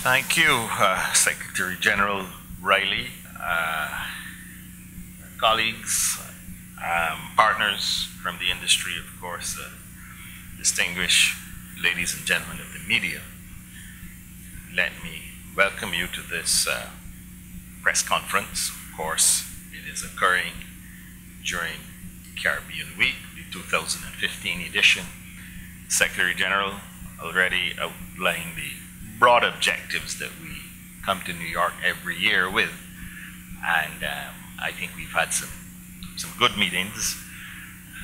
Thank you, Secretary General Riley, colleagues, partners from the industry, of course, distinguished ladies and gentlemen of the media. Let me welcome you to this press conference. Of course, it is occurring during Caribbean Week, the 2015 edition. Secretary General already outlined the broad objectives that we come to New York every year with, and I think we've had some good meetings,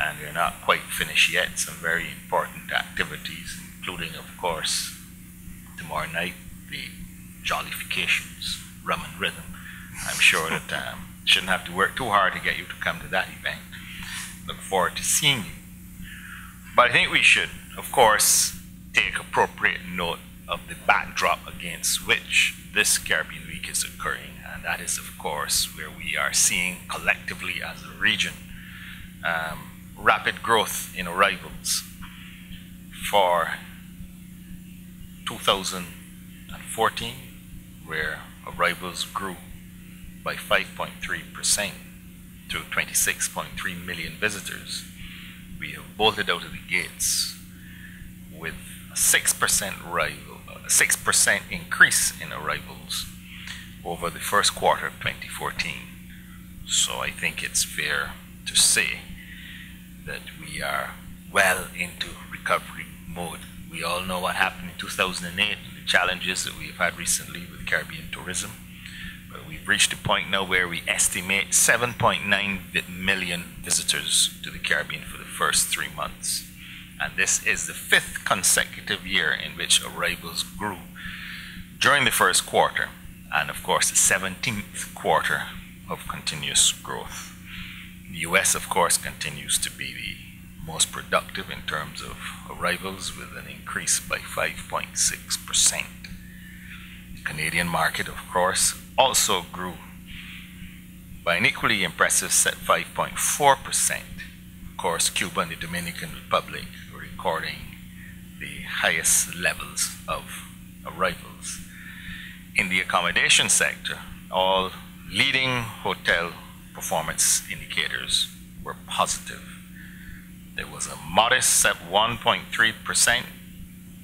and we're not quite finished yet. Some very important activities, including, of course, tomorrow night, the Jollifications, Rum and Rhythm. I'm sure that shouldn't have to work too hard to get you to come to that event. Look forward to seeing you. But I think we should, of course, take appropriate note of the backdrop against which this Caribbean Week is occurring, and that is, of course, where we are seeing collectively as a region rapid growth in arrivals. For 2014, where arrivals grew by 5.3% to 26.3 million visitors, we have bolted out of the gates with a 6% increase in arrivals over the first quarter of 2014. So I think it's fair to say that we are well into recovery mode. We all know what happened in 2008 and the challenges that we've had recently with Caribbean tourism. But we've reached a point now where we estimate 7.9 million visitors to the Caribbean for the first 3 months. And this is the 5th consecutive year in which arrivals grew during the first quarter, and of course the 17th quarter of continuous growth. The US, of course, continues to be the most productive in terms of arrivals, with an increase by 5.6%. The Canadian market, of course, also grew by an equally impressive 5.4%. Of course, Cuba and the Dominican Republic were recording the highest levels of arrivals. In the accommodation sector, all leading hotel performance indicators were positive. There was a modest 1.3%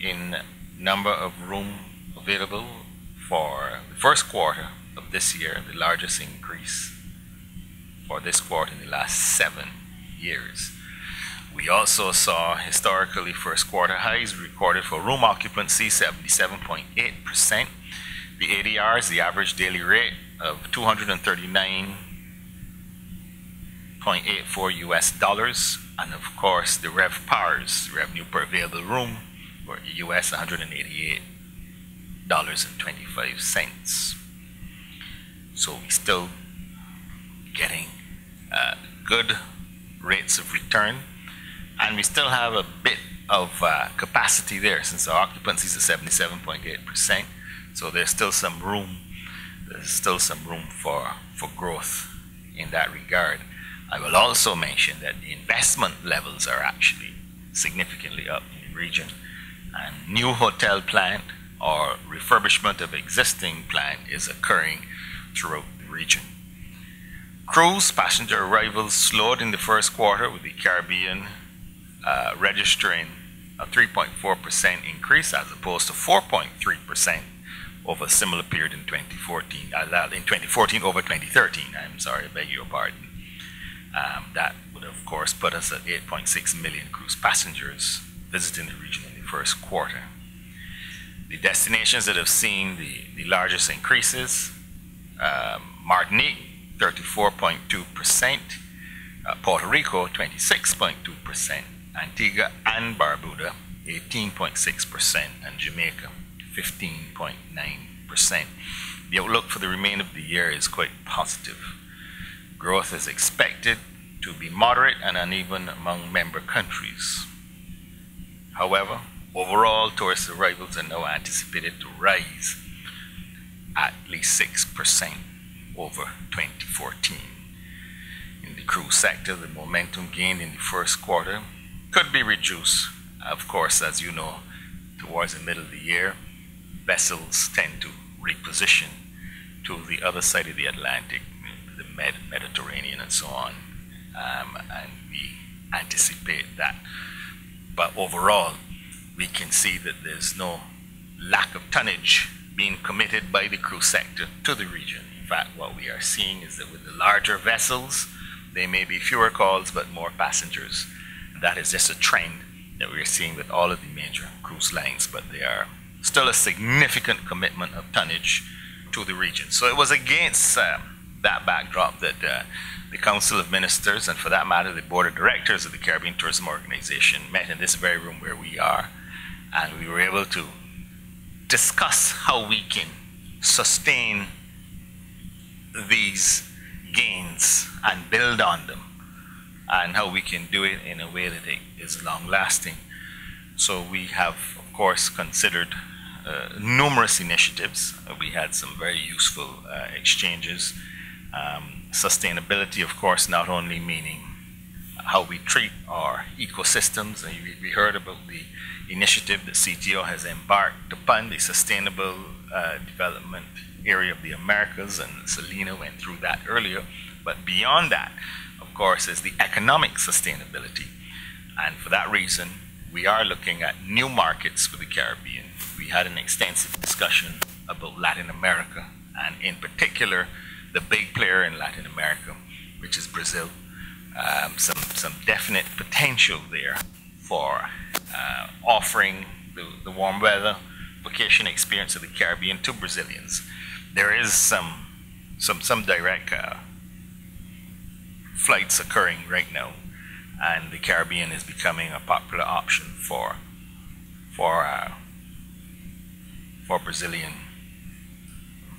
in number of room available for the first quarter of this year, the largest increase for this quarter in the last 7 years. We also saw historically first quarter highs recorded for room occupancy, 77.8%. The ADRs, the average daily rate of $239.84 US, and of course the RevPARs, revenue per available room, were US $188.25. So we're still getting good rates of return, and we still have a bit of capacity there, since our occupancy is at 77.8%. So there's still some room. There's still some room for growth in that regard. I will also mention that the investment levels are actually significantly up in the region, and new hotel plant or refurbishment of existing plant is occurring throughout the region. Cruise passenger arrivals slowed in the first quarter, with the Caribbean registering a 3.4% increase as opposed to 4.3% over a similar period in 2014. In 2014 over 2013, I'm sorry, I beg your pardon. That would of course put us at 8.6 million cruise passengers visiting the region in the first quarter. The destinations that have seen the largest increases: Martinique, 34.2%, Puerto Rico, 26.2%, Antigua and Barbuda, 18.6%, and Jamaica, 15.9%. The outlook for the remainder of the year is quite positive. Growth is expected to be moderate and uneven among member countries. However, overall tourist arrivals are now anticipated to rise at least 6% over 2014. In the cruise sector, the momentum gained in the first quarter could be reduced, of course, as you know, towards the middle of the year, vessels tend to reposition to the other side of the Atlantic, the Mediterranean and so on, and we anticipate that. But overall, we can see that there's no lack of tonnage being committed by the cruise sector to the region. In fact, what we are seeing is that with the larger vessels, there may be fewer calls but more passengers. And that is just a trend that we're seeing with all of the major cruise lines, but they are still a significant commitment of tonnage to the region. So it was against that backdrop that the Council of Ministers, and for that matter the Board of Directors of the Caribbean Tourism Organization, met in this very room where we are, and we were able to discuss how we can sustain these gains and build on them, and how we can do it in a way that it is long-lasting. So we have, of course, considered numerous initiatives. We had some very useful exchanges. Sustainability, of course, not only meaning how we treat our ecosystems. And we heard about the initiative that CTO has embarked upon, the Sustainable Development Area of the Americas, and Selena went through that earlier. But beyond that, of course, is the economic sustainability. And for that reason, we are looking at new markets for the Caribbean. We had an extensive discussion about Latin America, and in particular, the big player in Latin America, which is Brazil. Some definite potential there for offering the warm weather vacation experience of the Caribbean to Brazilians. There is some direct flights occurring right now, and the Caribbean is becoming a popular option for Brazilian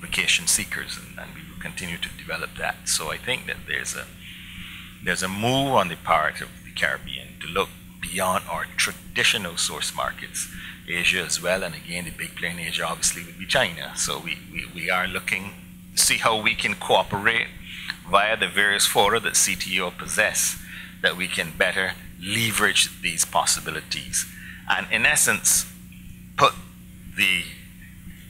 vacation seekers, and we will continue to develop that. So I think that there's a move on the part of the Caribbean to look beyond our traditional source markets, Asia as well, and again the big player in Asia obviously would be China. So we are looking to see how we can cooperate via the various fora that CTO possess, that we can better leverage these possibilities and in essence put the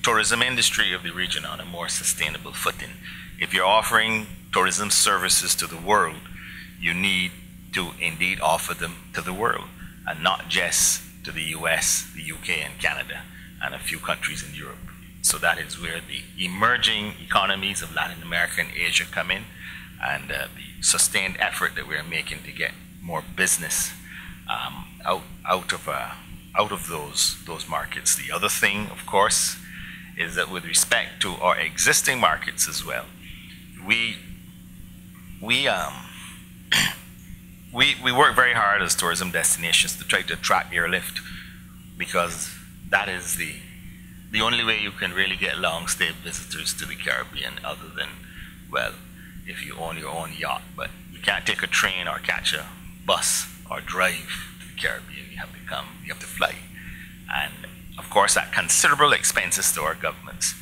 tourism industry of the region on a more sustainable footing. If you're offering tourism services to the world, you need to indeed offer them to the world, and not just to the US, the UK and Canada, and a few countries in Europe. So that is where the emerging economies of Latin America and Asia come in, and the sustained effort that we're making to get more business out of those markets. The other thing, of course, is that with respect to our existing markets as well, we work very hard as tourism destinations to try to attract airlift, because that is the only way you can really get long-stay visitors to the Caribbean, other than, well, if you own your own yacht. But you can't take a train or catch a bus or drive to the Caribbean. You have to fly. And of course, at considerable expenses to our governments,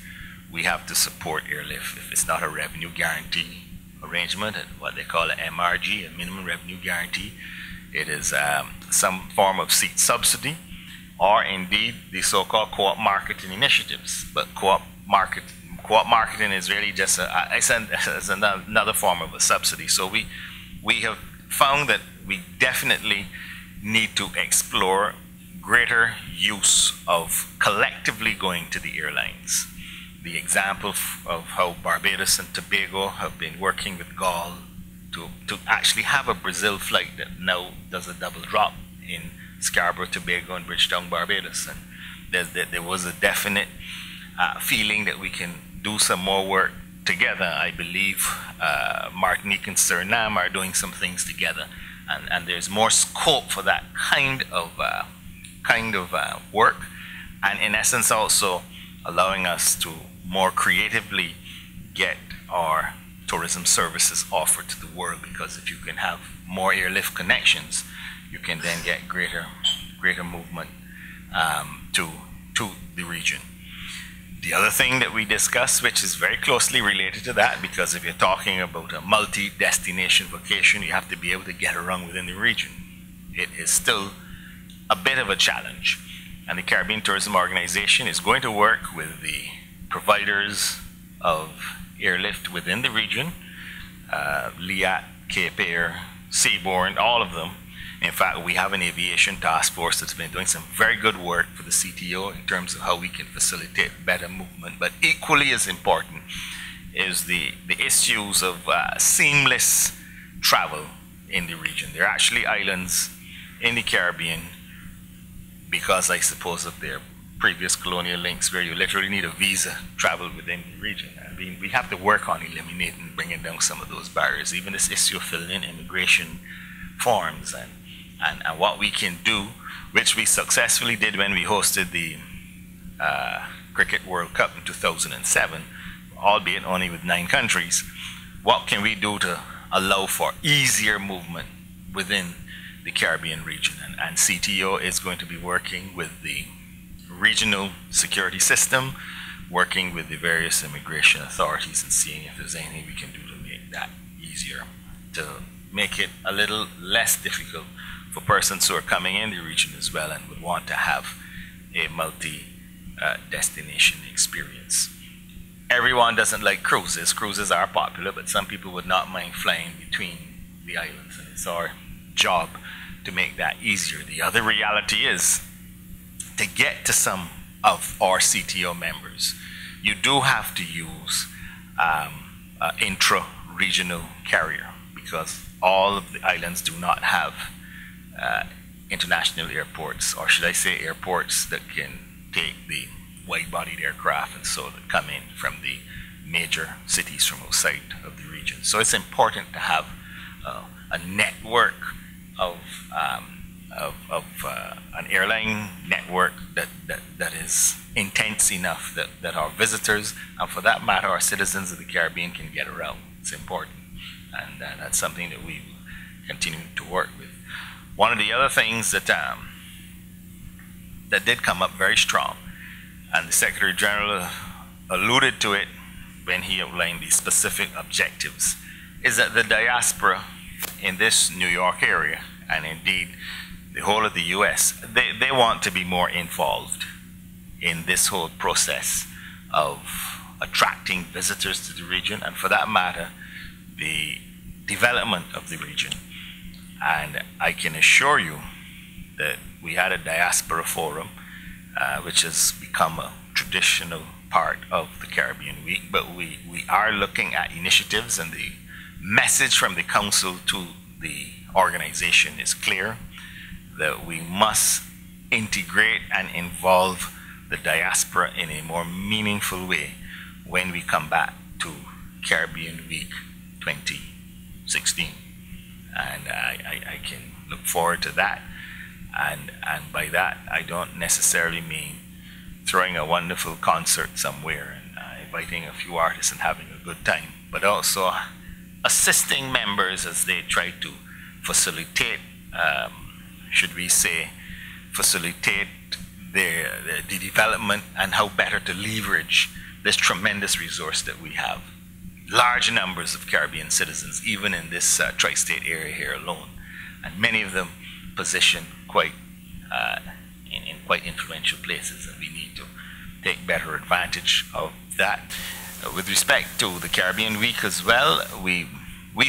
we have to support airlift. If it's not a revenue guarantee arrangement, what they call an MRG, a minimum revenue guarantee, it is some form of seat subsidy, or indeed the so-called co-op marketing initiatives. But co-op marketing is really just another form of a subsidy. So we have found that we definitely need to explore greater use of collectively going to the airlines. The example of how Barbados and Tobago have been working with GAL to actually have a Brazil flight that now does a double drop in Scarborough, Tobago and Bridgetown, Barbados. And there was a definite feeling that we can do some more work together. I believe Martinique and Suriname are doing some things together, and there's more scope for that kind of work, and in essence also allowing us to more creatively get our tourism services offered to the world, because if you can have more airlift connections, you can then get greater movement to the region. The other thing that we discussed, which is very closely related to that, because if you're talking about a multi-destination vacation, you have to be able to get around within the region. It is still a bit of a challenge, and the Caribbean Tourism Organization is going to work with the providers of airlift within the region, LIAT, Cape Air, Seabourn, all of them. In fact, we have an aviation task force that's been doing some very good work for the CTO in terms of how we can facilitate better movement. But equally as important is the issues of seamless travel in the region. There are actually islands in the Caribbean, because I suppose of their previous colonial links, where you literally need a visa to travel within the region. I mean, we have to work on eliminating, bringing down some of those barriers. Even this issue of filling in immigration forms and what we can do, which we successfully did when we hosted the Cricket World Cup in 2007, albeit only with 9 countries. What can we do to allow for easier movement within the Caribbean region? And CTO is going to be working with the regional security system, working with the various immigration authorities and seeing if there's anything we can do to make that easier, to make it a little less difficult for persons who are coming in the region as well and would want to have a multi-destination experience. Everyone doesn't like cruises. Cruises are popular, but some people would not mind flying between the islands, and it's our job to make that easier. The other reality is, to get to some of our CTO members, you do have to use an intra-regional carrier, because all of the islands do not have international airports, or should I say airports that can take the wide-bodied aircraft and so that come in from the major cities from outside of the region. So it's important to have a network of an airline network that is intense enough that our visitors, and for that matter our citizens of the Caribbean, can get around. It's important, and that's something that we continue to work with. One of the other things that did come up very strong, and the Secretary General alluded to it when he outlined the specific objectives, is that the diaspora in this New York area, and indeed the whole of the US, they want to be more involved in this whole process of attracting visitors to the region, and for that matter, the development of the region. And I can assure you that we had a diaspora forum, which has become a traditional part of the Caribbean Week, but we are looking at initiatives, and the message from the Council to the organization is clear, that we must integrate and involve the diaspora in a more meaningful way when we come back to Caribbean Week 2016. And I can look forward to that. And by that, I don't necessarily mean throwing a wonderful concert somewhere and inviting a few artists and having a good time, but also assisting members as they try to facilitate, should we say, facilitate the development and how better to leverage this tremendous resource that we have. Large numbers of Caribbean citizens, even in this tri-state area here alone, and many of them positioned quite in quite influential places, and we need to take better advantage of that. With respect to the Caribbean Week as well, we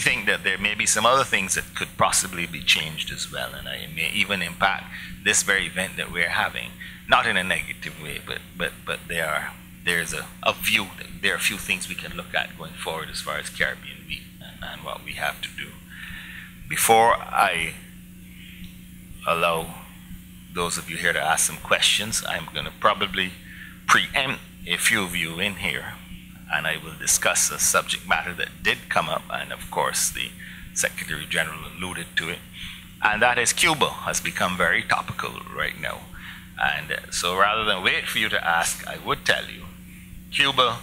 think that there may be some other things that could possibly be changed as well, and it may even impact this very event that we're having, not in a negative way, but there's a view that there are a few things we can look at going forward as far as Caribbean Week and what we have to do. Before I allow those of you here to ask some questions, I'm going to probably preempt a few of you in here, and I will discuss a subject matter that did come up, and of course the Secretary General alluded to it, and that is Cuba has become very topical right now. And so rather than wait for you to ask, I would tell you, Cuba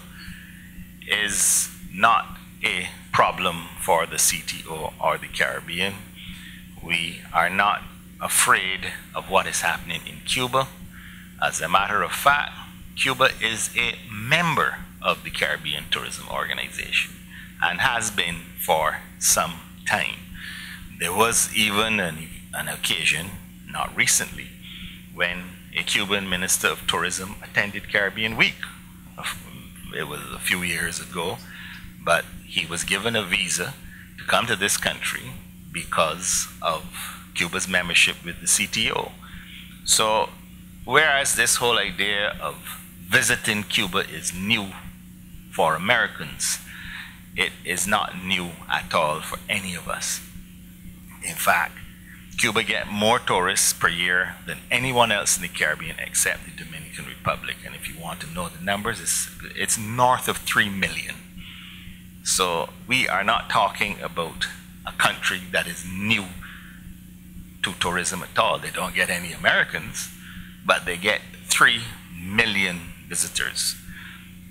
is not a problem for the CTO or the Caribbean. We are not afraid of what is happening in Cuba. As a matter of fact, Cuba is a member of the Caribbean Tourism Organization and has been for some time. There was even an occasion, not recently, when a Cuban Minister of Tourism attended Caribbean Week. It was a few years ago, but he was given a visa to come to this country because of Cuba's membership with the CTO. So, whereas this whole idea of visiting Cuba is new for Americans, it is not new at all for any of us. In fact, Cuba gets more tourists per year than anyone else in the Caribbean except the Dominican Republic. And if you want to know the numbers, it's north of 3 million. So we are not talking about a country that is new to tourism at all. They don't get any Americans, but they get 3 million visitors.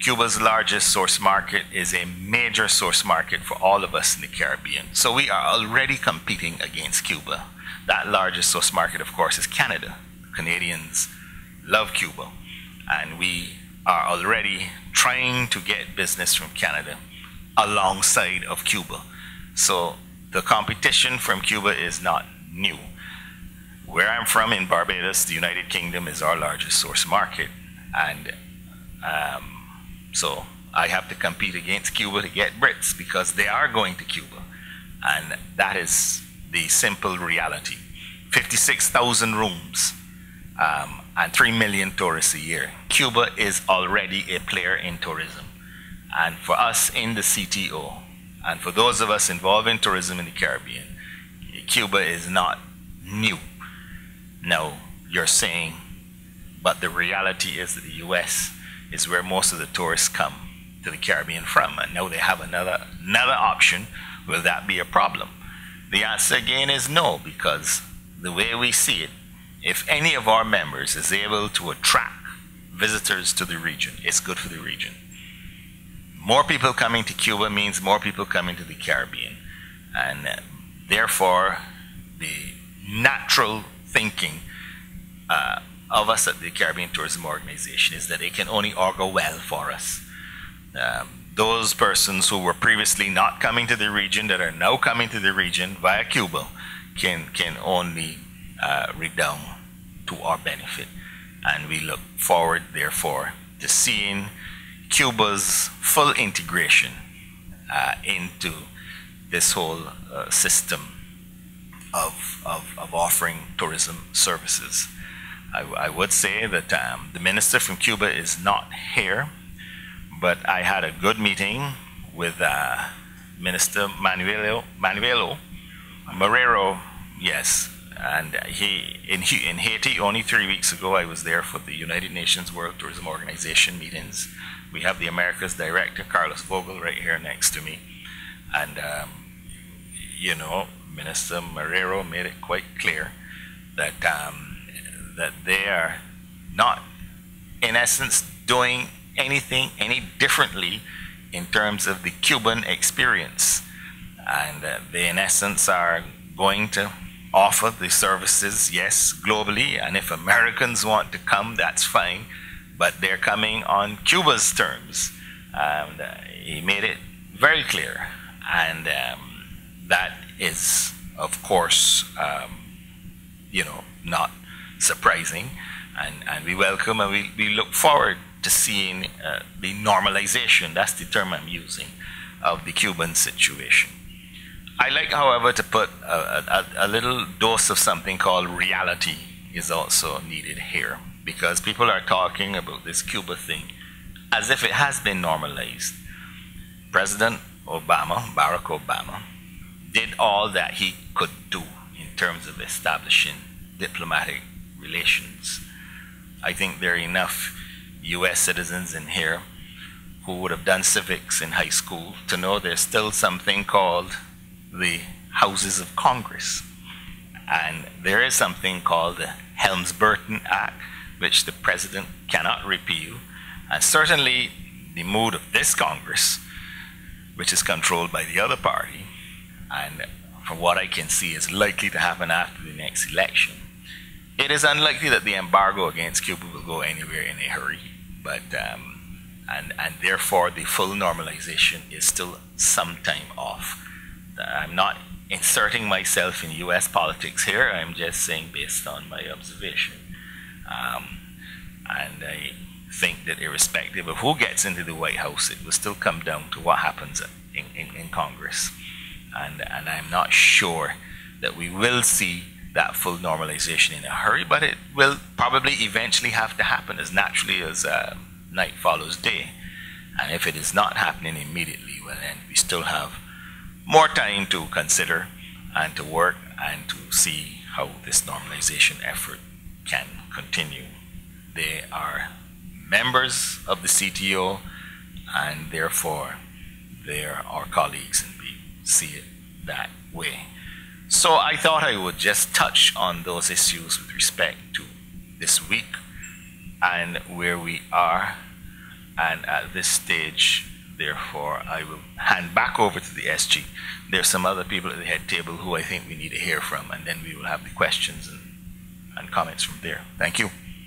Cuba's largest source market is a major source market for all of us in the Caribbean. So we are already competing against Cuba. That largest source market, of course, is Canada. Canadians love Cuba, and we are already trying to get business from Canada alongside of Cuba. So the competition from Cuba is not new. Where I'm from in Barbados, the United Kingdom is our largest source market, and so I have to compete against Cuba to get Brits because they are going to Cuba, and that is the simple reality. 56,000 rooms and 3 million tourists a year. Cuba is already a player in tourism. And for us in the CTO, and for those of us involved in tourism in the Caribbean, Cuba is not new. Now, you're saying, but the reality is that the US is where most of the tourists come to the Caribbean from, and now they have another option. Will that be a problem? The answer again is no, because the way we see it, if any of our members is able to attract visitors to the region, it's good for the region. More people coming to Cuba means more people coming to the Caribbean, and therefore the natural thinking of us at the Caribbean Tourism Organization is that it can only augur well for us. Those persons who were previously not coming to the region that are now coming to the region via Cuba can only redound to our benefit. And we look forward, therefore, to seeing Cuba's full integration into this whole system of offering tourism services. I would say that the minister from Cuba is not here, but I had a good meeting with Minister Manuelo Marrero, yes, and in Haiti only 3 weeks ago. I was there for the United Nations World Tourism Organization meetings. We have the Americas Director, Carlos Vogel, right here next to me, and you know, Minister Marrero made it quite clear that that they are not, in essence, doing anything any differently in terms of the Cuban experience, and they, in essence, are going to offer the services, yes, globally, and if Americans want to come, that's fine, but they're coming on Cuba's terms. He made it very clear, and that is, of course, you know, not surprising, and we welcome and we look forward to seeing the normalization, that's the term I'm using, of the Cuban situation. I like, however, to put a little dose of something called reality is also needed here, because people are talking about this Cuba thing as if it has been normalized. President Obama, Barack Obama, did all that he could do in terms of establishing diplomatic relations. I think there are enough US citizens in here who would have done civics in high school to know there's still something called the Houses of Congress. And there is something called the Helms-Burton Act, which the president cannot repeal. And certainly the mood of this Congress, which is controlled by the other party, and from what I can see is likely to happen after the next election, it is unlikely that the embargo against Cuba will go anywhere in a hurry. But and therefore the full normalization is still some time off. I'm not inserting myself in US politics here, I'm just saying based on my observation. And I think that irrespective of who gets into the White House, it will still come down to what happens in Congress. And I'm not sure that we will see that full normalization in a hurry, but it will probably eventually have to happen as naturally as night follows day. And if it is not happening immediately, well, then we still have more time to consider and to work and to see how this normalization effort can continue. They are members of the CTO, and therefore they are our colleagues, and we see it that way. So I thought I would just touch on those issues with respect to this week and where we are. And at this stage, therefore, I will hand back over to the SG. There's some other people at the head table who I think we need to hear from, and then we will have the questions and comments from there. Thank you.